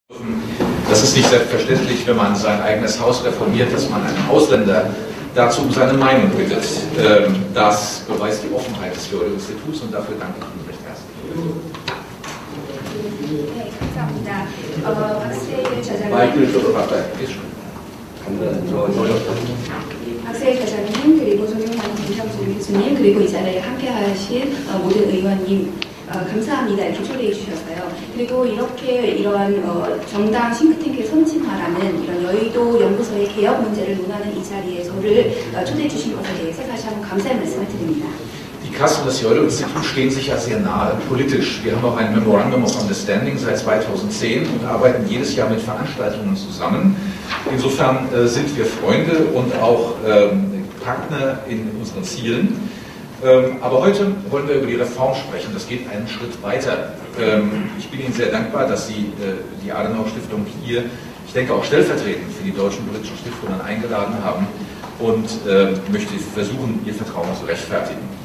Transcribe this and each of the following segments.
Das ist nicht selbstverständlich, wenn man sein eigenes Haus reformiert, dass man einen Ausländer dazu um seine Meinung bittet. Das beweist die Offenheit des Yodo-Instituts und dafür danke ich Ihnen recht herzlich. 박세일 대장님, 그리고 송영환 김상수 교수님, 그리고 이 자리에 함께하신 모든 의원님 감사합니다. 이렇게 초대해 주셔서요. 그리고 이러한 정당 싱크탱크의 선진화라는 이런 여의도 연구소의 개혁 문제를 논하는 이 자리에 저를 초대해 주신 것에 대해서 다시 한번 감사의 말씀을 드립니다. Die Kasse und das Yodo-Institut stehen sich ja sehr nahe, politisch. Wir haben auch ein Memorandum of Understanding seit 2010 und arbeiten jedes Jahr mit Veranstaltungen zusammen. Insofern sind wir Freunde und auch Partner in unseren Zielen. Aber heute wollen wir über die Reform sprechen. Das geht einen Schritt weiter. Ich bin Ihnen sehr dankbar, dass Sie die Adenauer-Stiftung hier, ich denke auch stellvertretend für die deutschen politischen Stiftungen eingeladen haben und möchte versuchen, Ihr Vertrauen zu rechtfertigen.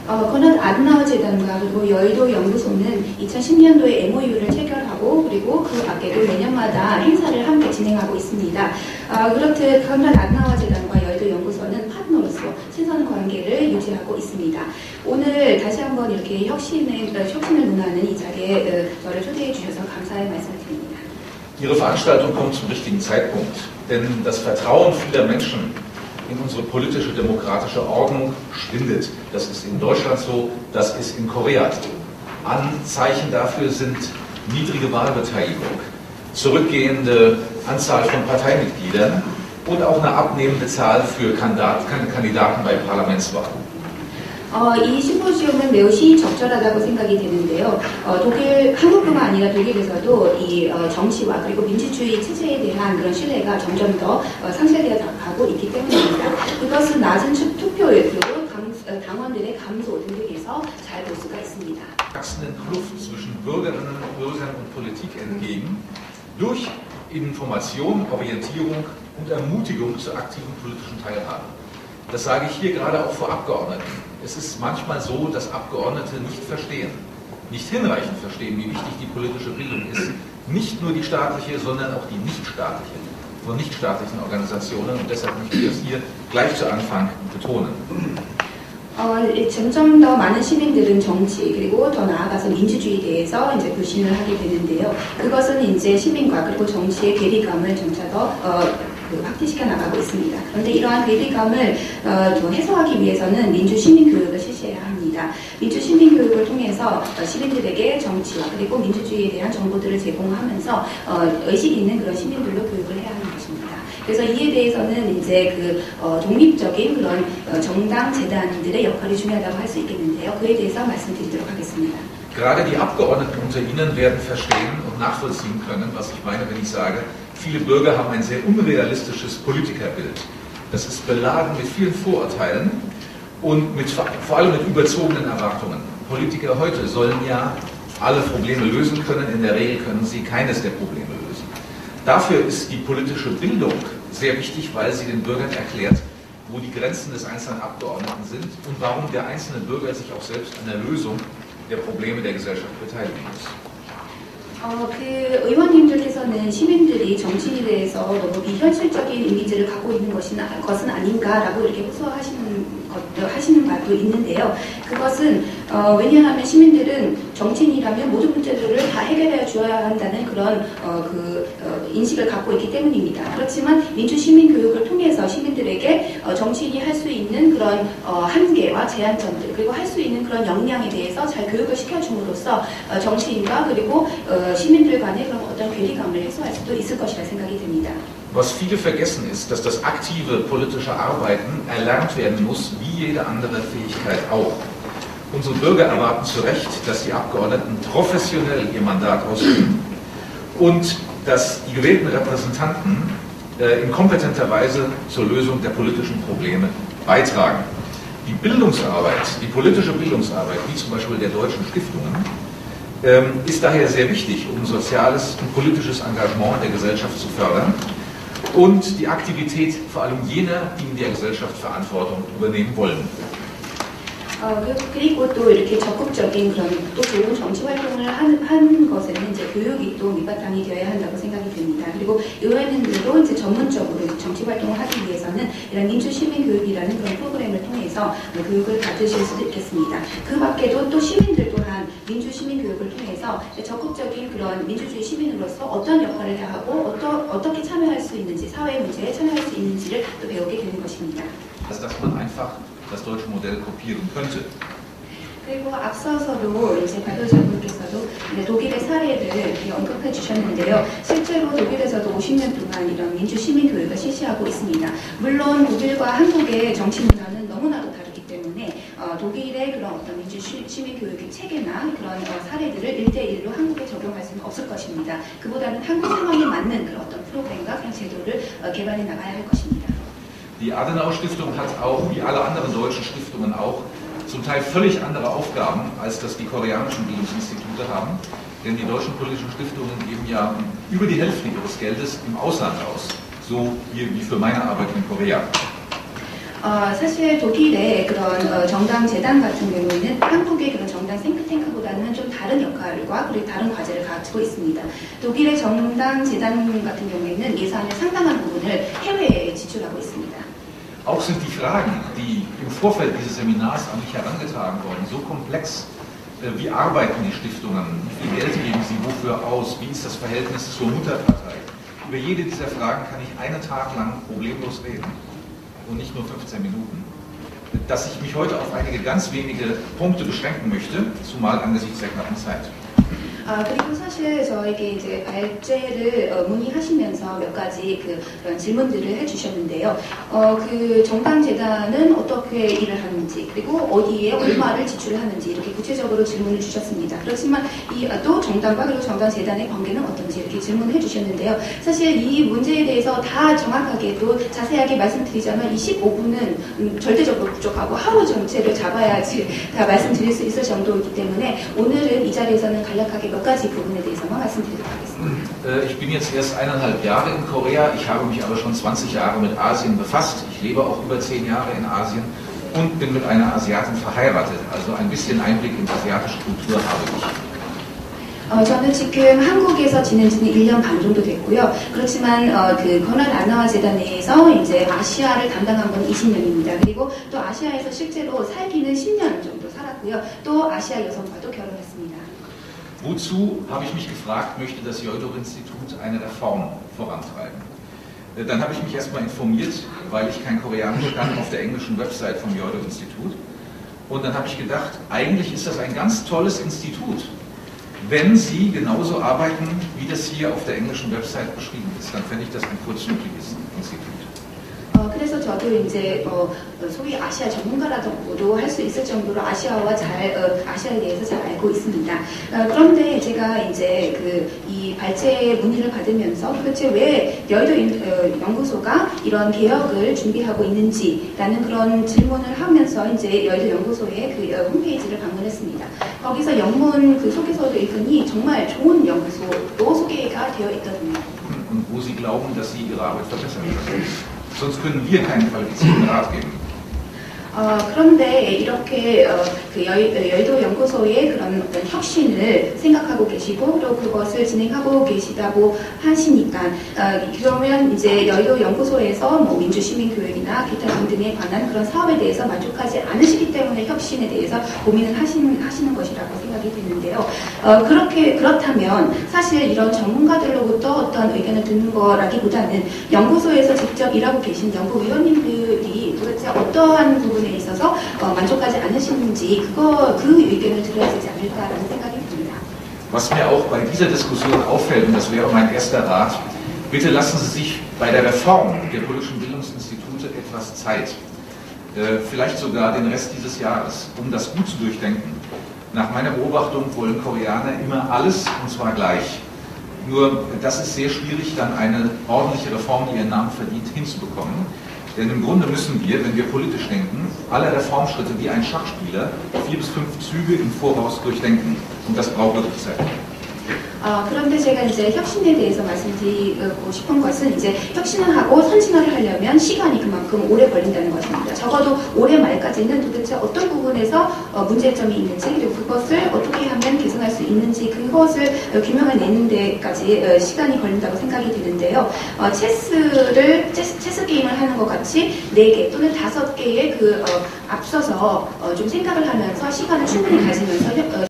코넛 아드나워 재단과 그리고 여의도 연구소는 2010년도에 MOU를 체결하고 그리고 그 밖에도 매년마다 행사를 함께 진행하고 있습니다. 그렇듯 코넛 아드나워 재단과 여의도 연구소는 파트너로서 신선 관계를 유지하고 있습니다. 오늘 다시 한번 이렇게 혁신을 논하는 이 자리에 저를 chode해 주셔서 감사의 말씀을 드립니다. Ihre Veranstaltung kommt zum richtigen Zeitpunkt, denn das Vertrauen vieler Menschen in unsere politische, demokratische Ordnung schwindet. Das ist in Deutschland so, das ist in Korea so. Anzeichen dafür sind niedrige Wahlbeteiligung, zurückgehende Anzahl von Parteimitgliedern und auch eine abnehmende Zahl für Kandidaten bei Parlamentswahlen. 이 심포지움은 매우 시적절하다고 생각이 되는데요. 한국뿐만 아니라 독일에서도 이 정치와 그리고 민주주의 체제에 대한 그런 신뢰가 점점 더 상실되어 가고 있기 때문입니다. 그것은 낮은 투표율 그리고 당원들의 감소 등등에서 잘 볼 수가 있습니다. Wachsenden Kluft zwischen Bürgerinnen und Bürgern und Politik entgegen durch Information, Orientierung und Ermutigung zur aktiven politischen Teilhabe. Das sage ich hier gerade auch vor Abgeordneten. Es ist manchmal so, dass Abgeordnete nicht verstehen, nicht hinreichend verstehen, wie wichtig die politische Bildung ist. Nicht nur die staatliche, sondern auch die nichtstaatliche, von nichtstaatlichen Organisationen. Und deshalb möchte ich das hier gleich zu Anfang betonen. 점점 더 많은 시민들은 정치 그리고 더 나아가서 민주주의에 대해서 이제 불신을 하게 되는데요. 그것은 이제 시민과 그리고 정치의 괴리감을 점차 더 확대시켜 나가고 있습니다. 그런데 이러한 괴리감을 더 해소하기 위해서는 민주 시민 교육을 실시해야 합니다. 민주 시민 교육을 통해서 시민들에게 정치와 그리고 민주주의에 대한 정보들을 제공하면서 의식 있는 그런 시민들로 교육을 해야 하는 것입니다. 그래서 이에 대해서는 이제 독립적인 그런 정당 재단들의 역할이 중요하다고 할 수 있겠는데요. 그에 대해서 말씀드리도록 하겠습니다. Gerade die Abgeordneten unter Ihnen werden verstehen und nachvollziehen können, was ich meine, wenn ich sage, viele Bürger haben ein sehr unrealistisches Politikerbild. Das ist beladen mit vielen Vorurteilen und vor allem mit überzogenen Erwartungen. Politiker heute sollen ja alle Probleme lösen können, in der Regel können sie keines der Probleme lösen. Dafür ist die politische Bildung sehr wichtig, weil sie den Bürgern erklärt, wo die Grenzen des einzelnen Abgeordneten sind und warum der einzelne Bürger sich auch selbst an der Lösung der Probleme der Gesellschaft beteiligen muss. 의원님들께서는 시민들이 정치인에 대해서 너무 비현실적인 이미지를 갖고 있는 것은 아닌가라고 이렇게 하시는 바도 있는데요. 그것은 왜냐하면 시민들은 정치인이라면 모든 문제들을 다 해결해 주어야 한다는 그런 인식을 갖고 있기 때문입니다. 그렇지만 민주 시민 교육을 통해서 시민들에게 정치인이 할 수 있는 그런 한계와 제한점들 그리고 할 수 있는 그런 역량에 대해서 잘 교육을 시켜줌으로써 정치인과 그리고 시민들 간의 그런 어떤 괴리감을 해소할 수도 있을 것이라 생각이 됩니다. Was viele vergessen ist, dass das aktive politische Arbeiten erlernt werden muss, wie jede andere Fähigkeit auch. Unsere Bürger erwarten zu Recht, dass die Abgeordneten professionell ihr Mandat ausüben und dass die gewählten Repräsentanten in kompetenter Weise zur Lösung der politischen Probleme beitragen. Die Bildungsarbeit, die politische Bildungsarbeit, wie zum Beispiel der deutschen Stiftungen, ist daher sehr wichtig, um soziales und politisches Engagement der Gesellschaft zu fördern und die Aktivität vor allem jener, die in der Gesellschaft Verantwortung übernehmen wollen. 그리고 또 이렇게 적극적인 그런 또 좋은 정치 활동을 한 것에는 이제 교육이 또 밑바탕이 되어야 한다고 생각이 듭니다. 그리고 의원님들도 이제 전문적으로 정치 활동을 하기 위해서는 이런 민주시민교육이라는 그런 프로그램을 통해서 교육을 받으실 수도 있겠습니다. 그 밖에도 또 시민들 또한 민주시민교육을 통해서 적극적인 그런 민주주의 시민으로서 어떤 역할을 다하고 어떻게 참여할 수 있는지, 사회 문제에 참여할 수 있는지를 또 배우게 되는 것입니다. Dass man einfach das deutsche Modell kopieren könnte. 그리고 앞서서도 이제 발표자분께서도 독일의 사례를 언급해 주셨는데요. 실제로 독일에서도 50년 동안 이런 민주시민 교육을 실시하고 있습니다. 물론 독일과 한국의 정치 문화는 너무나도 다르기 때문에 독일의 그런 어떤 민주시민 교육의 체계나 그런 사례들을 1대1로 한국에 적용할 수는 없을 것입니다. 그보다는 한국 상황에 맞는 그런 어떤 프로그램과 그런 제도를 개발해 나가야 할 것입니다. Die Adenauer-Stiftung hat auch, wie alle anderen deutschen Stiftungen auch, zum Teil völlig andere Aufgaben, als das die koreanischen Bildungsinstitute haben. Denn die deutschen politischen Stiftungen geben ja über die Hälfte ihres Geldes im Ausland aus. So hier wie für meine Arbeit in Korea. 사실 독일의 그런 정당 재단 같은 경우에는 한국의 그런 정당 탱크탱크보다는 좀 다른 역할과 그리고 다른 과제를 가지고 있습니다. 독일의 정당 재단 같은 경우에는 예산의 상당한 부분을 해외에 지출하고 있습니다. Auch sind die Fragen, die im Vorfeld dieses Seminars an mich herangetragen wurden, so komplex. Wie arbeiten die Stiftungen? Wie viel Geld geben sie wofür aus? Wie ist das Verhältnis zur Mutterpartei? Über jede dieser Fragen kann ich einen Tag lang problemlos reden und nicht nur 15 Minuten. Dass ich mich heute auf einige ganz wenige Punkte beschränken möchte, zumal angesichts der knappen Zeit. 그리고 사실 저에게 이제 발제를 문의하시면서 몇 가지 그런 질문들을 해주셨는데요. 그 정당재단은 어떻게 일을 하는지, 그리고 어디에 얼마를 지출하는지 이렇게 구체적으로 질문을 주셨습니다. 그렇지만 또 정당과 그리고 정당재단의 관계는 어떤지 이렇게 질문을 해주셨는데요. 사실 이 문제에 대해서 다 정확하게 또 자세하게 말씀드리자면 25분은 절대적으로 부족하고 하루 전체를 잡아야지 다 말씀드릴 수 있을 정도이기 때문에 오늘은 이 자리에서는 간략하게 몇 가지 부분에 대해서만 말씀드리도록 하겠습니다. Ich bin jetzt erst 1,5 Jahre in Korea, ich habe mich aber schon 20 Jahre mit Asien befasst. Ich lebe auch über 10 Jahre in Asien und bin mit einer Asiatin verheiratet. Also ein bisschen Einblick in asiatische Kultur habe ich. 저는 지금 한국에서 지낸 지는 1년 반 정도 됐고요. 그렇지만 그 건활 아나와 재단 내에서 이제 아시아를 담당한 건 20년입니다. 그리고 또 아시아에서 실제로 살기는 10년 정도 살았고요. 또 아시아 여성과도 결혼했습니다. Wozu, habe ich mich gefragt, möchte das Joidor-Institut eine Reform vorantreiben? Dann habe ich mich erstmal informiert, weil ich kein Koreanisch kann, auf der englischen Website vom Joidor-Institut. Und dann habe ich gedacht, eigentlich ist das ein ganz tolles Institut. Wenn Sie genauso arbeiten, wie das hier auf der englischen Website beschrieben ist, dann fände ich das ein vorzügliches Institut. 그래서 저도 이제 소위 아시아 전문가라고도 할 수 있을 정도로 아시아에 대해서 잘 알고 있습니다. 그런데 제가 이제 이 발제 문의를 받으면서 도대체 왜 여의도 연구소가 이런 개혁을 준비하고 있는지라는 그런 질문을 하면서 이제 여의도 연구소의 그 홈페이지를 방문했습니다. 거기서 영문 그 소개서를 읽으니 정말 좋은 연구소로 소개가 되어 있거든요. Und wo Sie glauben, dass Sie Ihre Arbeit verbessern können. Sonst können wir keinen qualifizierten Rat geben. 그런데 이렇게 그 여의도 연구소의 그런 어떤 혁신을 생각하고 계시고 또 그것을 진행하고 계시다고 하시니까 그러면 이제 여의도 연구소에서 뭐 민주시민교육이나 기타 등등에 관한 그런 사업에 대해서 만족하지 않으시기 때문에 혁신에 대해서 고민을 하시는 것이라고 생각이 드는데요. 그렇다면 사실 이런 전문가들로부터 어떤 의견을 듣는 거라기보다는 연구소에서 직접 일하고 계신 연구위원님들이 도대체 어떠한 부분에 있어서 만족하지 않으시는지 그 의견을 들어야 되지 않을까라는 생각이 듭니다. Was mir auch bei dieser Diskussion auffällt, und das wäre mein erster Rat, bitte lassen Sie sich bei der Reform der politischen Bildungsinstitute etwas Zeit. Vielleicht sogar den Rest dieses Jahres, um das gut zu durchdenken. Nach meiner Beobachtung wollen Koreaner immer alles, und zwar gleich. Nur, das ist sehr schwierig, dann eine ordentliche Reform, die ihren Namen verdient, hinzubekommen. Denn im Grunde müssen wir, wenn wir politisch denken, alle Reformschritte wie ein Schachspieler 4 bis 5 Züge im Voraus durchdenken. Und das braucht wirklich Zeit. 그런데 제가 이제 혁신에 대해서 말씀드리고 싶은 것은 이제 혁신을 하고 선진화를 하려면 시간이 그만큼 오래 걸린다는 것입니다. 적어도 올해 말까지는 도대체 어떤 부분에서 문제점이 있는지 그리고 그것을 어떻게 하면 개선할 수 있는지 그것을 규명해 내는 데까지 시간이 걸린다고 생각이 드는데요. 체스 게임을 하는 것 같이 4개 또는 5개의 앞서서 좀 생각을 하면서 시간을 충분히 가지면서